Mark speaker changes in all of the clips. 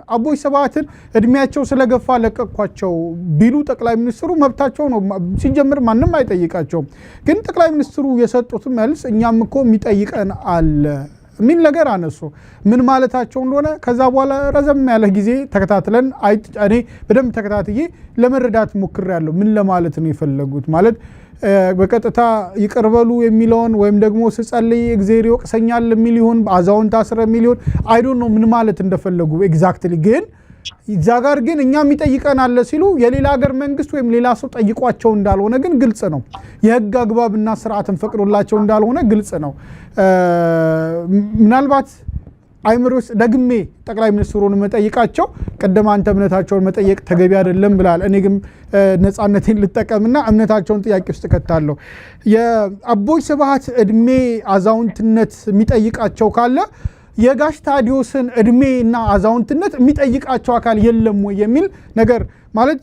Speaker 1: አቦይ ስብሃትን እድሜያቸው ስለገፋ ለቀቋቸው ቢሉ ጠቅላይ ሚኒስትሩ መብታቸው ነው ሲጀምር ማንንም አይጠይቃቸውም ግን ጠቅላይ ሚኒስትሩ የሰጡት መልስ እኛም እኮ የሚጠይቀን አለ ምን ነገር አነሱ ምን ማለታቸው እንደሆነ ከዛ በኋላ ረዘም ያለ ጊዜ ተከታትለን እኔ በደንብ ተከታትዬ ለመረዳት ሞክሬያለሁ ምን ለማለት ነው የፈለጉት ማለት በቀጥታ ይቀርበሉ የሚለውን ወይም ደግሞ ስጸልይ እግዚአብሔር ይወቅሰኛል የሚል ይሁን አዛውንት አስረ ሚሊዮን አይ ዶንት ኖ ምን ማለት እንደፈለጉ ኤግዛክትሊ ግን እዛ ጋር ግን እኛም ይጠይቀናል ሲሉ የሌላ ሀገር መንግስት ወይም ሌላ ሰው ጠይቋቸው እንዳልሆነ ግን ግልጽ ነው የህግ አግባብና ስርዓትን ፈቅዶላቸው እንዳልሆነ ግልጽ ነው ምናልባት አይምሮስ ደግሜ ጠቅላይ ሚኒስትሩን መጠይቃቸው ቀደም አንተ እምነታቸውን መጠየቅ ተገቢ አይደለም ብላል እኔ ግን ነፃነቴን ልጠቀምና እምነታቸውን ጥያቄ ውስጥ ከተታለሁ የአቦይ ስብሃት እድሜ አዛውንትነት የሚጠይቃቸው ካለ የጋሽ ታዲዮስን እድሜና አዛውንትነት የሚጠይቃቸው አካል የለም ወይ የሚል ነገር ማለት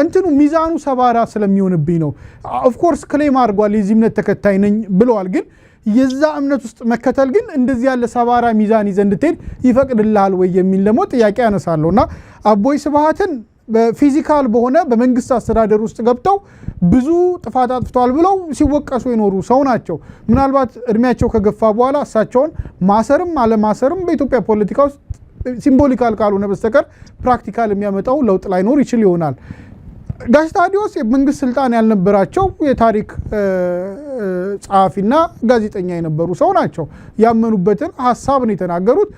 Speaker 1: እንትኑ ሚዛኑ ሰባራ ስለሚሆንብኝ ነው ኦፍ ኮርስ ክሌም አድርጓል የዚህ እምነት ተከታይ ነኝ ብለዋል ግን የዛ እምነት ውስጥ መከተል ግን እንደዚህ ያለ ሰባራ ሚዛን ይዘህ እንድትሄድ ይፈቅድልሃል ወይ የሚል ደግሞ ጥያቄ ያነሳለውና አቦይ ስብሃትን በፊዚካል በሆነ በመንግስት አስተዳደር ውስጥ ገብተው ብዙ ጥፋት አጥፍተዋል ብለው ሲወቀሱ የኖሩ ሰው ናቸው ምናልባት እድሜያቸው ከገፋ በኋላ እሳቸውን ማሰርም አለማሰርም በኢትዮጵያ ፖለቲካ ውስጥ ሲምቦሊካል ካልሆነ በስተቀር ፕራክቲካል የሚያመጣው ለውጥ ላይኖር ይችል ይሆናል ጋሽ ታዲዮስ የመንግስት ስልጣን ያልነበራቸው የታሪክ ጸሐፊና ጋዜጠኛ የነበሩ ሰው ናቸው ያመኑበትን ሐሳብ ነው የተናገሩት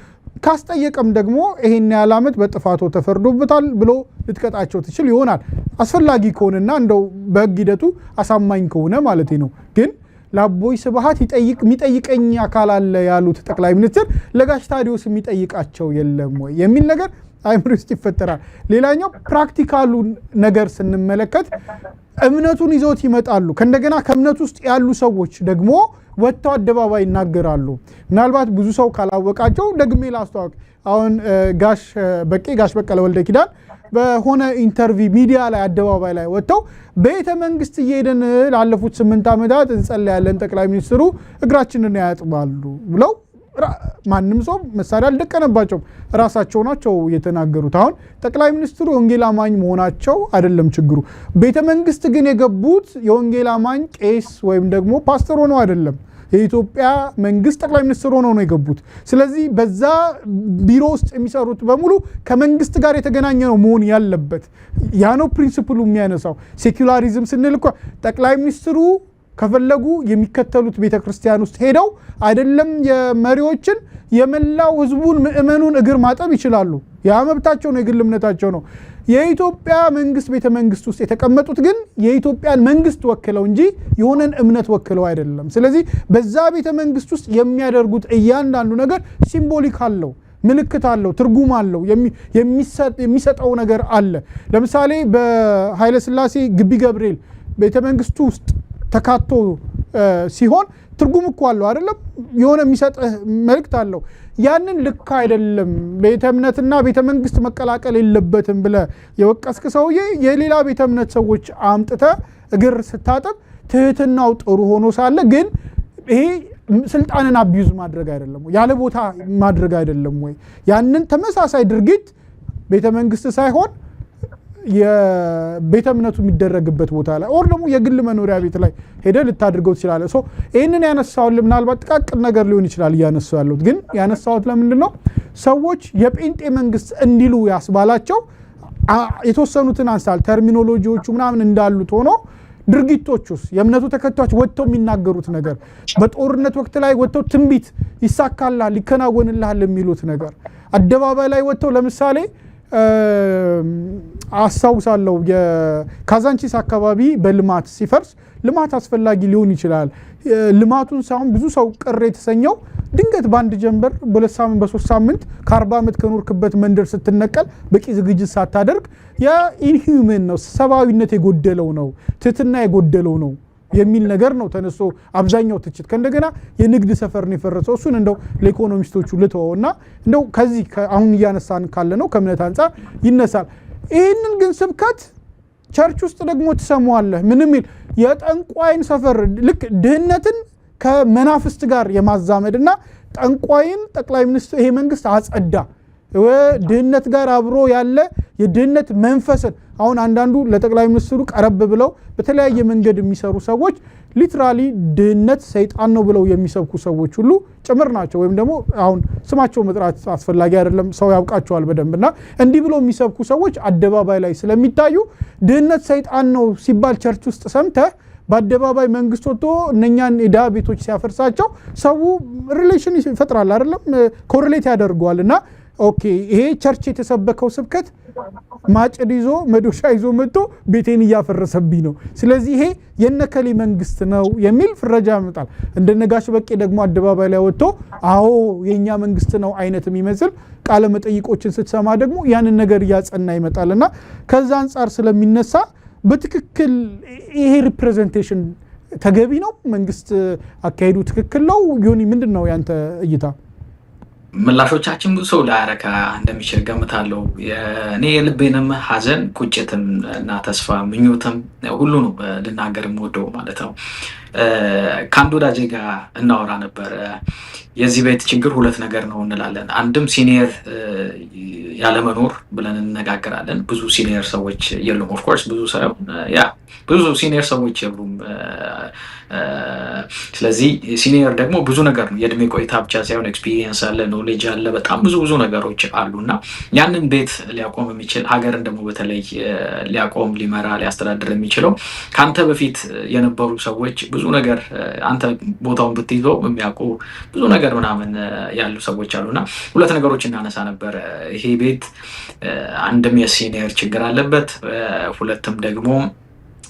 Speaker 1: ካስጠየቀም ደግሞ ይሄን ያህል ዓመት በጥፋቶ ተፈርዶበታል ብሎ ልትቀጣቸው ትችል ይሆናል አስፈላጊ ከሆነና እንደው በህግ ሂደቱ አሳማኝ ከሆነ ማለት ነው ግን ለአቦይ ስብሃት የሚጠይቀኝ አካል አለ ያሉት ጠቅላይ ሚኒስትር ለጋሽ ታዲዮስ የሚጠይቃቸው የለም ወይ የሚል ነገር አይምሮ ውስጥ ይፈጠራል ሌላኛው ፕራክቲካሉ ነገር ስንመለከት እምነቱን ይዘውት ይመጣሉ ከእንደገና ከእምነቱ ውስጥ ያሉ ሰዎች ደግሞ ወጥተው አደባባይ ይናገራሉ ምናልባት ብዙ ሰው ካላወቃቸው ደግሜ ላስተዋወቅ አሁን ጋሽ በቀለ ወልደ ኪዳን በሆነ ኢንተርቪው ሚዲያ ላይ አደባባይ ላይ ወጥተው ቤተ መንግስት እየሄደን ላለፉት 8 ዓመታት እንጸልያለን ጠቅላይ ሚኒስትሩ እግራችንን ያጥባሉ ብለው ማንም ሰው መሳሪያ አልደቀነባቸው ራሳቸው ናቸው የተናገሩት አሁን ጠቅላይ ሚኒስትሩ ወንጌል አማኝ መሆናቸው አይደለም ችግሩ ቤተ መንግስት ግን የገቡት የወንጌል አማኝ ቄስ ወይም ደግሞ ፓስተር ሆነው አይደለም የኢትዮጵያ መንግስት ጠቅላይ ሚኒስትር ሆነው ነው የገቡት ስለዚህ በዛ ቢሮ ውስጥ የሚሰሩት በሙሉ ከመንግስት ጋር የተገናኘ ነው መሆን ያለበት ያ ነው ፕሪንሲፕሉ የሚያነሳው ሴኩላሪዝም ስንል እኮ ጠቅላይ ሚኒስትሩ ከፈለጉ የሚከተሉት ቤተክርስቲያን ውስጥ ሄደው አይደለም የመሪዎችን የመላው ህዝቡን ምእመኑን እግር ማጠብ ይችላሉ ያ መብታቸው ነው የግል እምነታቸው ነው የኢትዮጵያ መንግስት ቤተ መንግስት ውስጥ የተቀመጡት ግን የኢትዮጵያን መንግስት ወክለው እንጂ የሆነን እምነት ወክለው አይደለም ስለዚህ በዛ ቤተ መንግስት ውስጥ የሚያደርጉት እያንዳንዱ ነገር ሲምቦሊክ አለው ምልክት አለው ትርጉም አለው የሚሰጠው ነገር አለ ለምሳሌ በኃይለ ሥላሴ ግቢ ገብርኤል ቤተ መንግስቱ ውስጥ ተካቶ ሲሆን ትርጉም እኮ አለው አይደለም የሆነ የሚሰጥህ መልእክት አለው ያንን ልክ አይደለም ቤተ እምነትና ቤተ መንግስት መቀላቀል የለበትም ብለ የወቀስክ ሰውዬ የሌላ ቤተ እምነት ሰዎች አምጥተ እግር ስታጠብ ትህትናው ጥሩ ሆኖ ሳለ ግን ይሄ ስልጣንን አቢዩዝ ማድረግ አይደለም ያለ ቦታ ማድረግ አይደለም ወይ ያንን ተመሳሳይ ድርጊት ቤተ መንግስት ሳይሆን የቤተ እምነቱ የሚደረግበት ቦታ ላይ ኦር ደግሞ የግል መኖሪያ ቤት ላይ ሄደ ልታድርገው ይችላል ሶ ይሄንን ያነሳው ምናልባት ጥቃቅን ነገር ሊሆን ይችላል ያነሳው ያለው ግን ያነሳውት ለምንድነው ሰዎች የጴንጤ መንግስት እንዲሉ ያስባላቸው የተወሰኑትን አንሳል ተርሚኖሎጂዎቹ ምናምን እንዳሉት ሆኖ ድርጊቶቹስ የእምነቱ ተከታዮች ወጥተው የሚናገሩት ነገር በጦርነት ወቅት ላይ ወጥተው ትንቢት ይሳካላል ይከናወንልሃል የሚሉት ነገር አደባባይ ላይ ወጥተው ለምሳሌ አሳውሳለሁ የካዛንቺስ አካባቢ በልማት ሲፈርስ ልማት አስፈላጊ ሊሆን ይችላል ልማቱን ሳይሆን ብዙ ሰው ቅር የተሰኘው ድንገት ባንድ ጀንበር በሁለት ሳምንት በሶስት ሳምንት ከ40 ዓመት ከኖርክበት መንደር ስትነቀል በቂ ዝግጅት ሳታደርግ የኢንሂዩመን ነው ሰብአዊነት የጎደለው ነው ትህትና የጎደለው ነው የሚል ነገር ነው ተነስቶ አብዛኛው ትችት ከእንደገና የንግድ ሰፈር ነው የፈረሰው እሱን እንደው ለኢኮኖሚስቶቹ ልተውና እንደው ከዚህ አሁን ያነሳን ካለ ነው ከእምነት አንፃር ይነሳል ይሄንን ግን ስብከት ቸርች ውስጥ ደግሞ ተሰማዋለህ ምንም የጠንቋይን ሰፈር ልክ ድህነትን ከመናፍስት ጋር የማዛመድና ጠንቋይን ጠቅላይ ሚኒስትር ይሄ መንግስት አጸዳ ድህነት ጋር አብሮ ያለ የድህነት መንፈስን አሁን አንዳንዱ ለጠቅላይ ሚኒስትሩ ቀረብ ብለው በተለያየ መንገድ የሚሰሩ ሰዎች ሊትራሊ ድህነት ሰይጣን ነው ብለው የሚሰብኩ ሰዎች ሁሉ ጭምር ናቸው። ወይም ደግሞ አሁን ስማቸው መጥራት አስፈላጊ አይደለም፣ ሰው ያውቃቸዋል በደንብና እንዲህ ብለው የሚሰብኩ ሰዎች አደባባይ ላይ ስለሚታዩ ድህነት ሰይጣን ነው ሲባል ቸርች ውስጥ ሰምተህ በአደባባይ መንግስት ወጥቶ እነኛን የድሃ ቤቶች ሲያፈርሳቸው ሰው ሪሌሽን ይፈጥራል አይደለም፣ ኮሪሌት ያደርገዋልና ኦኬ ይሄ ቸርች የተሰበከው ስብከት ማጭድ ይዞ መዶሻ ይዞ መጥቶ ቤቴን እያፈረሰብኝ ነው፣ ስለዚህ ይሄ የነከሊ መንግስት ነው የሚል ፍረጃ ያመጣል። እንደነጋሽ በቄ ደግሞ አደባባይ ላይ ወጥቶ አዎ የኛ መንግስት ነው አይነት የሚመስል ቃለ መጠይቆችን ስትሰማ ደግሞ ያንን ነገር እያጸና ይመጣልና ከዛ አንፃር ስለሚነሳ በትክክል ይሄ ሪፕሬዘንቴሽን ተገቢ ነው? መንግስት አካሄዱ ትክክል ነው? ዮኒ ምንድነው ያንተ እይታ?
Speaker 2: ምላሾቻችን ብዙ ሰው ላያረካ እንደሚችል ገምታለሁ። እኔ የልቤንም ሀዘን ቁጭትም እና ተስፋ ምኞትም ሁሉ ነው ልናገር የምወደው ማለት ነው። ከአንድ ወዳጄ ጋር እናወራ ነበር። የዚህ ቤት ችግር ሁለት ነገር ነው እንላለን። አንድም ሲኒየር ያለመኖር ብለን እንነጋገራለን። ብዙ ሲኒየር ሰዎች የሉም። ኦፍኮርስ ብዙ ሳይሆን ብዙ ሲኒየር ሰዎች የሉም። ስለዚህ ሲኒየር ደግሞ ብዙ ነገር ነው። የእድሜ ቆይታ ብቻ ሳይሆን ኤክስፒሪየንስ አለ፣ ኖሌጅ አለ፣ በጣም ብዙ ነገሮች አሉና ያንን ቤት ሊያቆም የሚችል ሀገርን ደግሞ በተለይ ሊያቆም ሊመራ ሊያስተዳድር የሚችለው ከአንተ በፊት የነበሩ ሰዎች ብዙ ነገር አንተ ቦታውን ብትይዘው የሚያውቁ ብዙ ነገር ምናምን ያሉ ሰዎች አሉና ሁለት ነገሮች እናነሳ ነበር። ይሄ ቤት አንድም የሲኒየር ችግር አለበት፣ ሁለትም ደግሞ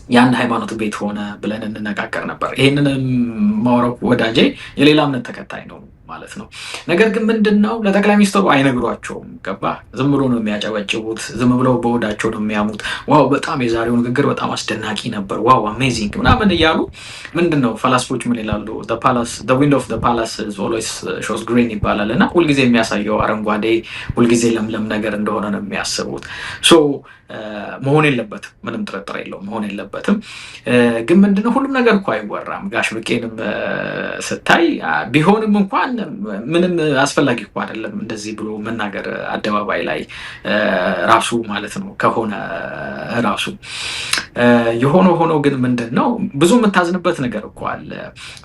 Speaker 2: የአንድ ሃይማኖት ቤት ሆነ ብለን እንነጋገር ነበር። ይህንን ማውራው ወዳጄ የሌላ እምነት ተከታይ ነው ማለት ነው። ነገር ግን ምንድነው ለጠቅላይ ሚኒስትሩ አይነግሯቸውም። ገባ? ዝም ብሎ ነው የሚያጨበጭቡት፣ ዝም ብለው በወዳቸው ነው የሚያሙት። ዋው በጣም የዛሬው ንግግር በጣም አስደናቂ ነበር፣ ዋው አሜዚንግ ምናምን እያሉ ምንድነው ፈላስፎች ምን ይላሉ? the wind of the palace is always shows green ይባላል እና ሁልጊዜ የሚያሳየው አረንጓዴ ሁልጊዜ ለምለም ነገር እንደሆነ ነው የሚያስቡት። መሆን የለበትም፣ ምንም ጥርጥር የለውም፣ መሆን የለበትም። ግን ምንድነው ሁሉም ነገር እኮ አይወራም። ጋሽ ብቄንም ስታይ ቢሆንም እንኳን ምንም አስፈላጊ እኮ አይደለም እንደዚህ ብሎ መናገር አደባባይ ላይ ራሱ ማለት ነው ከሆነ ራሱ የሆነ ሆኖ ግን ምንድነው ብዙ የምታዝንበት ነገር እኮ አለ።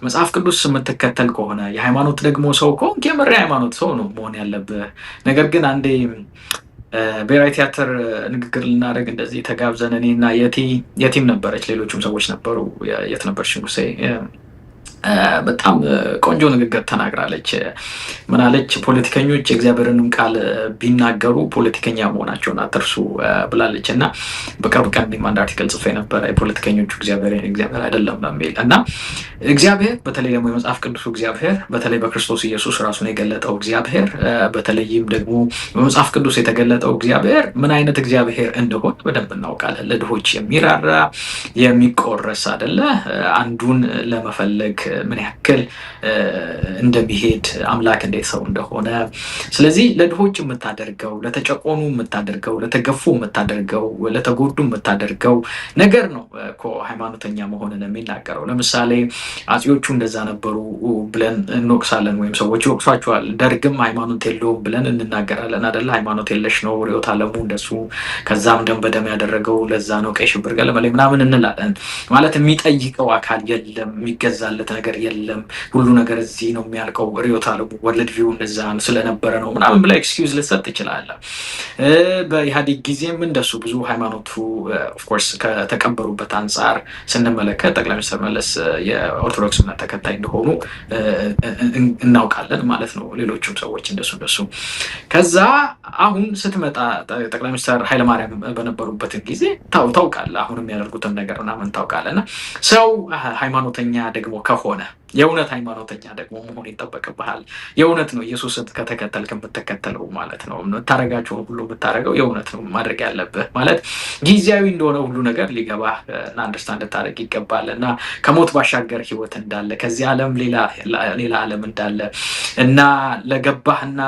Speaker 2: መጽሐፍ ቅዱስ የምትከተል ከሆነ የሃይማኖት ደግሞ ሰው ከሆንክ የምር የሃይማኖት ሰው ነው መሆን ያለብህ። ነገር ግን አንዴ ብሔራዊ ቲያትር ንግግር ልናደርግ እንደዚህ ተጋብዘን እኔና የቲም ነበረች፣ ሌሎችም ሰዎች ነበሩ። የት ነበርሽ ንጉሴ? በጣም ቆንጆ ንግግር ተናግራለች። ምናለች? ፖለቲከኞች የእግዚአብሔርንም ቃል ቢናገሩ ፖለቲከኛ መሆናቸውን አትርሱ ብላለች። እና በቅርብ ቀን አንድ አርቲክል ጽፌ ነበረ የፖለቲከኞቹ እግዚአብሔር አይደለም በሚል እና እግዚአብሔር በተለይ ደግሞ የመጽሐፍ ቅዱሱ እግዚአብሔር በተለይ በክርስቶስ ኢየሱስ ራሱን የገለጠው እግዚአብሔር በተለይም ደግሞ በመጽሐፍ ቅዱስ የተገለጠው እግዚአብሔር ምን አይነት እግዚአብሔር እንደሆነ በደንብ እናውቃለን። ለድሆች የሚራራ የሚቆረስ አይደለ፣ አንዱን ለመፈለግ ምን ያክል እንደሚሄድ አምላክ እንዴት ሰው እንደሆነ። ስለዚህ ለድሆች የምታደርገው፣ ለተጨቆኑ የምታደርገው፣ ለተገፉ የምታደርገው፣ ለተጎዱ የምታደርገው ነገር ነው እኮ ሃይማኖተኛ መሆንን የሚናገረው። ለምሳሌ አጼዎቹ እንደዛ ነበሩ ብለን እንወቅሳለን፣ ወይም ሰዎች ይወቅሷቸዋል። ደርግም ሃይማኖት የለውም ብለን እንናገራለን አይደለ? ሃይማኖት የለሽ ነው ርዕዮተ ዓለሙ እንደሱ፣ ከዛም ደም በደም ያደረገው ለዛ ነው ቀይ ሽብር ገለመሌ ምናምን እንላለን። ማለት የሚጠይቀው አካል የለም፣ የሚገዛለት ነገር የለም፣ ሁሉ ነገር እዚህ ነው የሚያልቀው፣ ርዕዮተ ዓለሙ ወርልድ ቪው እንደዛ ስለነበረ ነው ምናምን ብላ ኤክስኪውዝ ልሰጥ ትችላለህ። በኢህአዴግ ጊዜም እንደሱ ብዙ ሃይማኖቱ ኦፍኮርስ ከተቀበሩበት አንጻር ስንመለከት ጠቅላይ ሚኒስትር መለስ የኦርቶዶክስ እምነት ተከታይ እንደሆኑ እናውቃለን ማለት ነው። ሌሎችም ሰዎች እንደሱ ከዛ አሁን ስትመጣ ጠቅላይ ሚኒስትር ኃይለማርያም በነበሩበት ጊዜ ታውቃለህ፣ አሁን የሚያደርጉትን ነገር ምናምን ታውቃለህ። እና ሰው ሃይማኖተኛ ደግሞ ከሆነ የእውነት ሃይማኖተኛ ደግሞ መሆን ይጠበቅብሃል። የእውነት ነው ኢየሱስን ከተከተልክ የምትከተለው ማለት ነው። የምታረጋቸውን ሁሉ የምታረገው የእውነት ነው ማድረግ ያለብህ ማለት ጊዜያዊ እንደሆነ ሁሉ ነገር ሊገባህ እና አንደርስታንድ ልታደርግ ይገባል። እና ከሞት ባሻገር ህይወት እንዳለ፣ ከዚህ ዓለም ሌላ ዓለም እንዳለ እና ለገባህና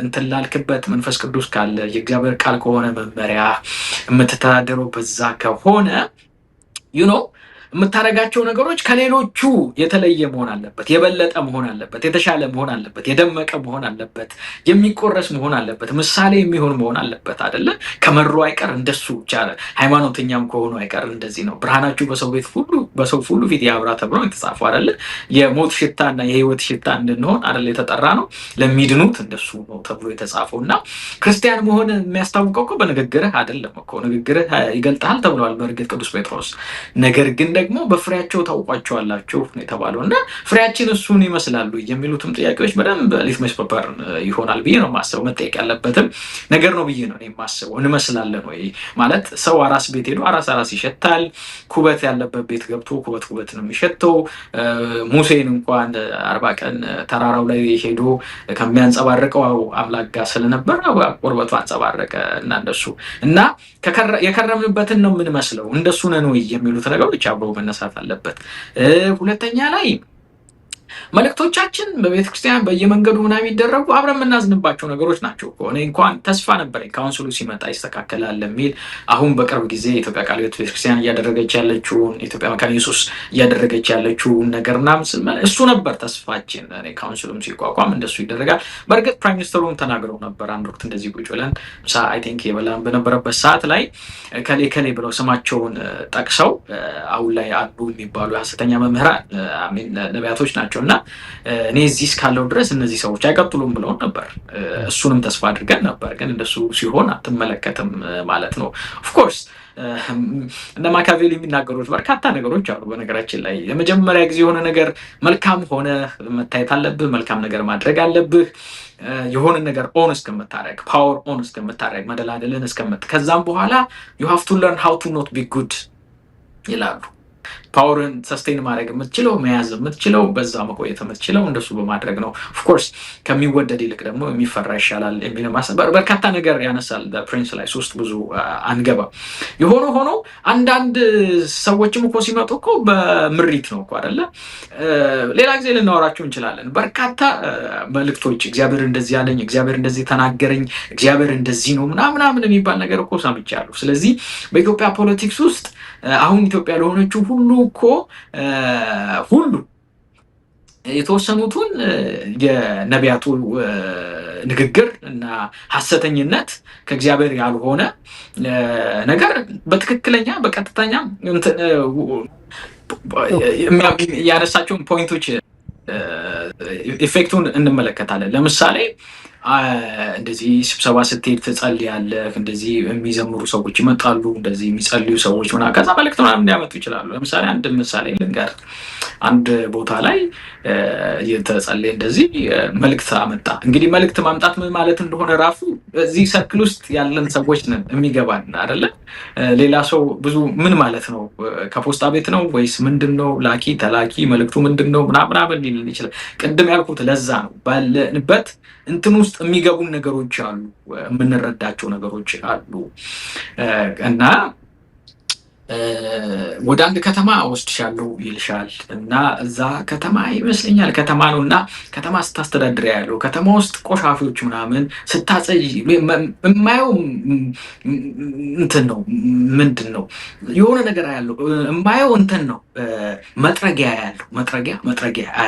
Speaker 2: እንትን ላልክበት መንፈስ ቅዱስ ካለ የእግዚአብሔር ቃል ከሆነ መመሪያ የምትተዳደረው በዛ ከሆነ የምታደርጋቸው ነገሮች ከሌሎቹ የተለየ መሆን አለበት፣ የበለጠ መሆን አለበት፣ የተሻለ መሆን አለበት፣ የደመቀ መሆን አለበት፣ የሚቆረስ መሆን አለበት፣ ምሳሌ የሚሆን መሆን አለበት አይደለ? ከመሩ አይቀር እንደሱ ብቻ ሃይማኖተኛም ከሆኑ አይቀር እንደዚህ ነው። ብርሃናችሁ በሰው ሁሉ ፊት ያብራ ተብሎ የተጻፈው አይደለ? የሞት ሽታና የህይወት ሽታ እንድንሆን አይደለ የተጠራ ነው። ለሚድኑት እንደሱ ነው ተብሎ የተጻፈው እና ክርስቲያን መሆን የሚያስታውቀው እኮ በንግግርህ አይደለም እኮ። ንግግርህ ይገልጣል ተብሏል በእርግጥ ቅዱስ ጴጥሮስ። ነገር ግን ደግሞ በፍሬያቸው ታውቋቸዋላችሁ ነው የተባለው እና ፍሬያችን እሱን ይመስላሉ የሚሉትም ጥያቄዎች በደንብ ሊትመስ ፔፐር ይሆናል ብዬ ነው የማስበው። መጠየቅ ያለበትም ነገር ነው ብዬ ነው የማስበው። እንመስላለን ወይ ማለት ሰው አራስ ቤት ሄዶ አራስ ይሸታል። ኩበት ያለበት ቤት ገብቶ ኩበት ነው የሚሸተው። ሙሴን እንኳን 40 ቀን ተራራው ላይ ሄዶ ከሚያንጸባርቀው አምላክ ጋር ስለነበር ቁርበቱ አንጸባረቀ እና እንደሱ እና የከረምንበትን ነው የምንመስለው። እንደሱ ነን ወይ የሚሉት ነገሮች አብሮ መነሳት አለበት። ሁለተኛ ላይ መልእክቶቻችን በቤተክርስቲያን በየመንገዱ ምናምን የሚደረጉ አብረን የምናዝንባቸው ነገሮች ናቸው። እኔ እንኳን ተስፋ ነበረኝ ካውንስሉ ሲመጣ ይስተካከላል የሚል። አሁን በቅርብ ጊዜ ኢትዮጵያ ቃለ ሕይወት ቤተክርስቲያን እያደረገች ያለችውን ኢትዮጵያ መካነ ኢየሱስ እያደረገች ያለችውን ነገር ምናምን እሱ ነበር ተስፋችን። እኔ ካውንስሉም ሲቋቋም እንደሱ ይደረጋል። በእርግጥ ፕራይም ሚኒስተሩም ተናግረው ነበር አንድ ወቅት እንደዚህ ቁጭ ብለን አይ ቲንክ የበላን በነበረበት ሰዓት ላይ ከሌ ብለው ስማቸውን ጠቅሰው አሁን ላይ አሉ የሚባሉ የሐሰተኛ መምህራን ነቢያቶች ናቸው እና እኔ እዚህ እስካለው ድረስ እነዚህ ሰዎች አይቀጥሉም ብለውን ነበር። እሱንም ተስፋ አድርገን ነበር። ግን እንደሱ ሲሆን አትመለከትም ማለት ነው። ኦፍኮርስ እነ ማካቬሊ የሚናገሩት በርካታ ነገሮች አሉ። በነገራችን ላይ የመጀመሪያ ጊዜ የሆነ ነገር መልካም ሆነ መታየት አለብህ። መልካም ነገር ማድረግ አለብህ። የሆነ ነገር ኦን እስከምታረግ ፓወር ኦን እስከምታረግ መደላደልን ከዛም በኋላ you have to learn how to not be good ይላሉ። ፓወርን ሰስቴን ማድረግ የምትችለው መያዝ የምትችለው በዛ መቆየት የምትችለው እንደሱ በማድረግ ነው። ኦፍኮርስ ከሚወደድ ይልቅ ደግሞ የሚፈራ ይሻላል የሚል በርካታ ነገር ያነሳል ፕሪንስ ላይ። ሶስት ብዙ አንገባ። የሆነ ሆኖ አንዳንድ ሰዎችም እኮ ሲመጡ እኮ በምሪት ነው እኮ አይደለ? ሌላ ጊዜ ልናወራቸው እንችላለን። በርካታ መልእክቶች እግዚአብሔር እንደዚህ ያለኝ፣ እግዚአብሔር እንደዚህ ተናገረኝ፣ እግዚአብሔር እንደዚህ ነው ምናምን የሚባል ነገር እኮ ሰምቻለሁ። ስለዚህ በኢትዮጵያ ፖለቲክስ ውስጥ አሁን ኢትዮጵያ ለሆነችው ሁሉ እኮ ሁሉ የተወሰኑትን የነቢያቱ ንግግር እና ሐሰተኝነት ከእግዚአብሔር ያልሆነ ነገር በትክክለኛ በቀጥተኛ ያነሳቸውን ፖይንቶች ኢፌክቱን እንመለከታለን። ለምሳሌ እንደዚህ ስብሰባ ስትሄድ ትጸልያለህ። እንደዚህ የሚዘምሩ ሰዎች ይመጣሉ። እንደዚህ የሚጸልዩ ሰዎች ምናምን ከዛ መልእክት ምናምን እንዲያመጡ ይችላሉ። ለምሳሌ አንድ ምሳሌ ልንገር። አንድ ቦታ ላይ የተጸለየ እንደዚህ መልእክት አመጣ። እንግዲህ መልእክት ማምጣት ምን ማለት እንደሆነ ራሱ እዚህ ሰርክል ውስጥ ያለን ሰዎች ነን የሚገባን አይደለ? ሌላ ሰው ብዙ ምን ማለት ነው ከፖስታ ቤት ነው ወይስ ምንድን ነው ላኪ ተላኪ መልእክቱ ምንድን ነው ምናምን ሊልን ይችላል። ቅድም ያልኩት ለዛ ነው። ባለንበት እንትን ውስጥ የሚገቡን ነገሮች አሉ፣ የምንረዳቸው ነገሮች አሉ እና ወደ አንድ ከተማ ወስድሻለሁ ይልሻል እና እዛ ከተማ ይመስለኛል ከተማ ነው እና ከተማ ስታስተዳድር ያለው ከተማ ውስጥ ቆሻሾች ምናምን ስታጸይ የማየው እንትን ነው። ምንድን ነው የሆነ ነገር ያለው የማየው እንትን ነው። መጥረጊያ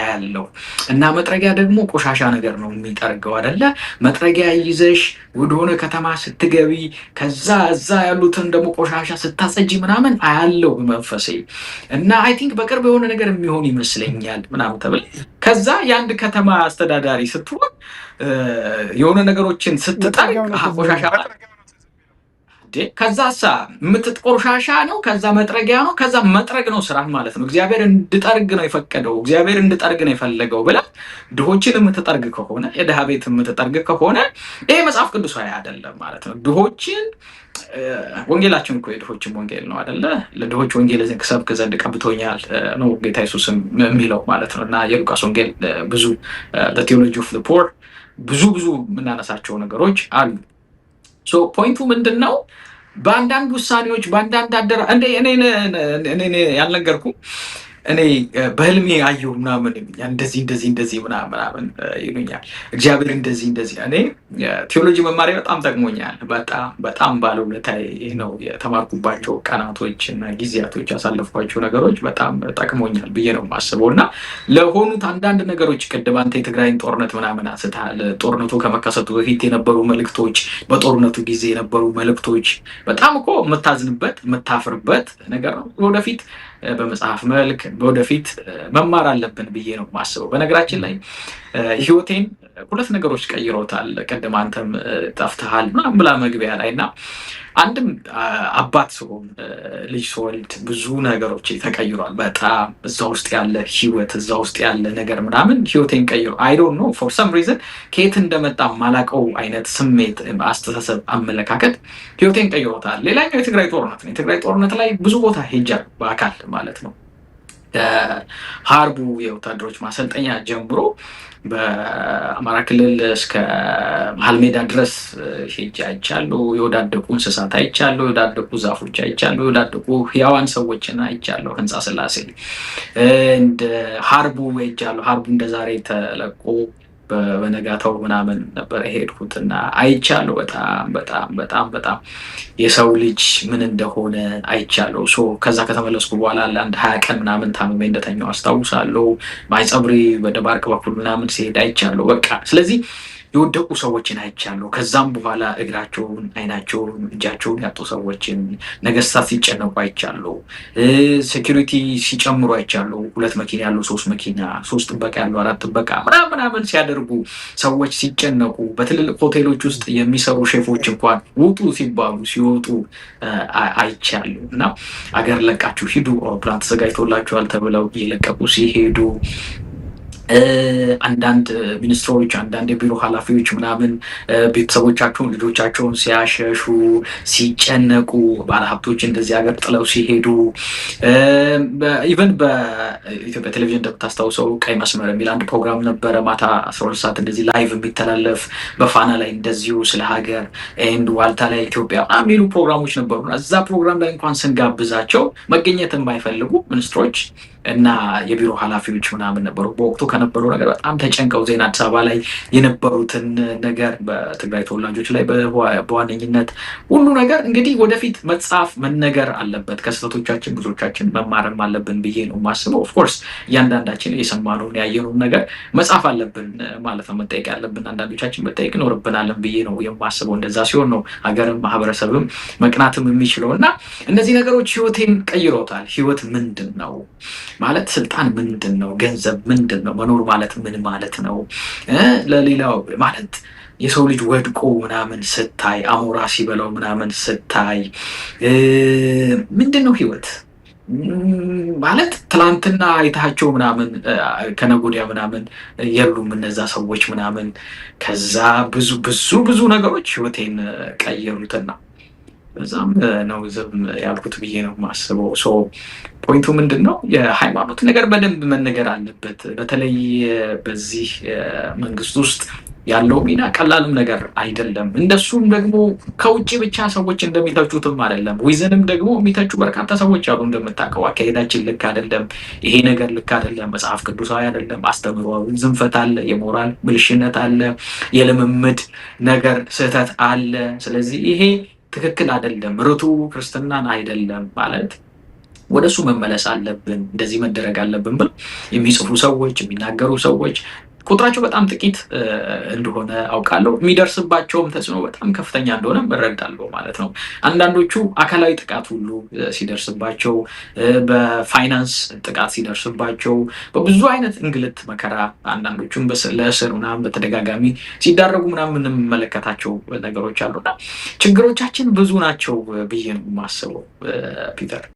Speaker 2: ያለው እና መጥረጊያ ደግሞ ቆሻሻ ነገር ነው የሚጠርገው አይደለ? መጥረጊያ ይዘሽ ወደሆነ ከተማ ስትገቢ ከዛ እዛ ያሉትን ደግሞ ቆሻሻ ስታጸጂ ምናምን አያለው በመንፈሴ እና አይ ቲንክ በቅርብ የሆነ ነገር የሚሆን ይመስለኛል ምናምን ተብል። ከዛ የአንድ ከተማ አስተዳዳሪ ስትሆን የሆነ ነገሮችን ስትጠርግ ቆሻሻ ከዛ ቆሻሻ ነው፣ ከዛ መጥረጊያ ነው፣ ከዛ መጥረግ ነው ስራ ማለት ነው። እግዚአብሔር እንድጠርግ ነው የፈቀደው፣ እግዚአብሔር እንድጠርግ ነው የፈለገው ብለህ ድሆችን የምትጠርግ ከሆነ የድሃ ቤት የምትጠርግ ከሆነ ይሄ መጽሐፍ ቅዱሳዊ አይደለም ማለት ነው። ድሆችን ወንጌላችን እኮ የድሆችን ወንጌል ነው አይደለ? ለድሆች ወንጌል ሰብክ ዘንድ ቀብቶኛል ነው ጌታ ኢየሱስ የሚለው ማለት ነው። እና የሉቃስ ወንጌል ብዙ ቴዎሎጂ ኦፍ ዘ ፖር ብዙ የምናነሳቸው ነገሮች አሉ። ፖይንቱ ምንድን ነው? በአንዳንድ ውሳኔዎች በአንዳንድ እኔ ያልነገርኩ እኔ በህልሜ አየሁ ምናምን ይሉኛል። እንደዚህ ምናምን ይሉኛል። እግዚአብሔር እንደዚህ እኔ ቴዎሎጂ መማሪያ በጣም ጠቅሞኛል። በጣም ባለውለታዬ ነው። የተማርኩባቸው ቀናቶች እና ጊዜያቶች ያሳለፍኳቸው ነገሮች በጣም ጠቅሞኛል ብዬ ነው የማስበው እና ለሆኑት አንዳንድ ነገሮች ቅድም አንተ የትግራይን ጦርነት ምናምን አንስተሃል። ጦርነቱ ከመከሰቱ በፊት የነበሩ መልእክቶች፣ በጦርነቱ ጊዜ የነበሩ መልእክቶች በጣም እኮ የምታዝንበት የምታፍርበት ነገር ነው። ወደፊት በመጽሐፍ መልክ ወደፊት መማር አለብን ብዬ ነው የማስበው። በነገራችን ላይ ህይወቴን ሁለት ነገሮች ቀይረውታል። ቅድም አንተም ጠፍተሃል ምናምን ብላ መግቢያ ላይ እና አንድም አባት ስሆን ልጅ ስወልድ ብዙ ነገሮች ተቀይሯል። በጣም እዛ ውስጥ ያለ ህይወት እዛ ውስጥ ያለ ነገር ምናምን ህይወቴን ቀይሮ አይ ዶንት ኖ ፎር ሰም ሪዝን ከየት እንደመጣ ማላቀው አይነት ስሜት፣ አስተሳሰብ፣ አመለካከት ህይወቴን ቀይሮታል። ሌላኛው የትግራይ ጦርነት ነው። የትግራይ ጦርነት ላይ ብዙ ቦታ ሄጃለሁ በአካል ማለት ነው። ሀርቡ የወታደሮች ማሰልጠኛ ጀምሮ በአማራ ክልል እስከ መሀል ሜዳ ድረስ ሄጄ አይቻለሁ። የወዳደቁ እንስሳት አይቻለሁ። የወዳደቁ ዛፎች አይቻለሁ። የወዳደቁ ህያዋን ሰዎችን አይቻለሁ። ህንፃ ስላሴ እንደ ሀርቡ ሄጃለሁ። ሀርቡ እንደዛሬ ተለቆ በነጋታው ምናምን ነበር የሄድኩት እና አይቻለሁ። በጣም የሰው ልጅ ምን እንደሆነ አይቻለሁ። ከዛ ከተመለስኩ በኋላ ለአንድ 20 ቀን ምናምን ታምሜ እንደተኛው አስታውሳለሁ። ማይጸብሪ በደባርቅ በኩል ምናምን ሲሄድ አይቻለሁ። በቃ ስለዚህ የወደቁ ሰዎችን አይቻለሁ። ከዛም በኋላ እግራቸውን፣ አይናቸውን፣ እጃቸውን ያጡ ሰዎችን፣ ነገስታት ሲጨነቁ አይቻለሁ። ሴኪሪቲ ሲጨምሩ አይቻለሁ። 2 መኪና ያለው 3 መኪና፣ 3 ጥበቃ ያለው 4 ጥበቃ ምናምን ሲያደርጉ ሰዎች ሲጨነቁ፣ በትልልቅ ሆቴሎች ውስጥ የሚሰሩ ሼፎች እንኳን ውጡ ሲባሉ ሲወጡ አይቻለሁ እና አገር ለቃችሁ ሂዱ፣ አውሮፕላን ተዘጋጅቶላችኋል ተብለው እየለቀቁ ሲሄዱ አንዳንድ ሚኒስትሮች፣ አንዳንድ የቢሮ ኃላፊዎች ምናምን ቤተሰቦቻቸውን ልጆቻቸውን ሲያሸሹ ሲጨነቁ፣ ባለሀብቶች እንደዚህ ሀገር ጥለው ሲሄዱ ኢቨን በኢትዮጵያ ቴሌቪዥን እንደምታስታውሰው ቀይ መስመር የሚል አንድ ፕሮግራም ነበረ ማታ 12 ሰዓት እንደዚህ ላይቭ የሚተላለፍ በፋና ላይ እንደዚሁ ስለ ሀገር ኤንድ ዋልታ ላይ ኢትዮጵያ የሚሉ ፕሮግራሞች ነበሩ። እዛ ፕሮግራም ላይ እንኳን ስንጋብዛቸው መገኘት የማይፈልጉ ሚኒስትሮች እና የቢሮ ኃላፊዎች ምናምን ነበሩ። በወቅቱ ከነበረው ነገር በጣም ተጨንቀው ዜና አዲስ አበባ ላይ የነበሩትን ነገር በትግራይ ተወላጆች ላይ በዋነኝነት ሁሉ ነገር እንግዲህ ወደፊት መጻፍ መነገር አለበት። ከስህተቶቻችን ብዙዎቻችን መማርም አለብን ብዬ ነው የማስበው። ኦፍኮርስ እያንዳንዳችን የሰማነውን ያየነውን ነገር መጻፍ አለብን ማለት ነው። መጠየቅ ያለብን አንዳንዶቻችን መጠየቅ ይኖርብናለን ብዬ ነው የማስበው። እንደዛ ሲሆን ነው ሀገርም ማህበረሰብም መቅናትም የሚችለው እና እነዚህ ነገሮች ህይወቴን ቀይሮታል። ህይወት ምንድን ነው ማለት ስልጣን ምንድን ነው? ገንዘብ ምንድን ነው? መኖር ማለት ምን ማለት ነው? ለሌላው ማለት የሰው ልጅ ወድቆ ምናምን ስታይ፣ አሞራ ሲበላው ምናምን ስታይ ምንድን ነው ህይወት ማለት? ትላንትና አይታቸው ምናምን ከነጎዲያ ምናምን የሉም እነዛ ሰዎች ምናምን። ከዛ ብዙ ነገሮች ህይወቴን ቀየሩትና በዛም ነው ዝም ያልኩት ብዬ ነው የማስበው። ፖይንቱ ምንድን ነው? የሃይማኖት ነገር በደንብ መነገር አለበት። በተለይ በዚህ መንግስት ውስጥ ያለው ሚና ቀላልም ነገር አይደለም። እንደሱም ደግሞ ከውጭ ብቻ ሰዎች እንደሚተቹትም አይደለም። ዊዝንም ደግሞ የሚተቹ በርካታ ሰዎች አሉ። እንደምታውቀው አካሄዳችን ልክ አይደለም፣ ይሄ ነገር ልክ አይደለም፣ መጽሐፍ ቅዱሳዊ አይደለም፣ አስተምህሯዊ ዝንፈት አለ፣ የሞራል ብልሽነት አለ፣ የልምምድ ነገር ስህተት አለ። ስለዚህ ይሄ ትክክል አይደለም፣ ርቱ ክርስትናን አይደለም ማለት ወደ እሱ መመለስ አለብን፣ እንደዚህ መደረግ አለብን ብል የሚጽፉ ሰዎች የሚናገሩ ሰዎች ቁጥራቸው በጣም ጥቂት እንደሆነ አውቃለሁ። የሚደርስባቸውም ተጽዕኖ በጣም ከፍተኛ እንደሆነ እረዳለሁ ማለት ነው። አንዳንዶቹ አካላዊ ጥቃት ሁሉ ሲደርስባቸው፣ በፋይናንስ ጥቃት ሲደርስባቸው፣ በብዙ አይነት እንግልት መከራ፣ አንዳንዶቹም ለእስር ምናምን በተደጋጋሚ ሲዳረጉ ምናምን የምንመለከታቸው ነገሮች አሉና ችግሮቻችን ብዙ ናቸው ብዬ ነው የማስበው ፒተር።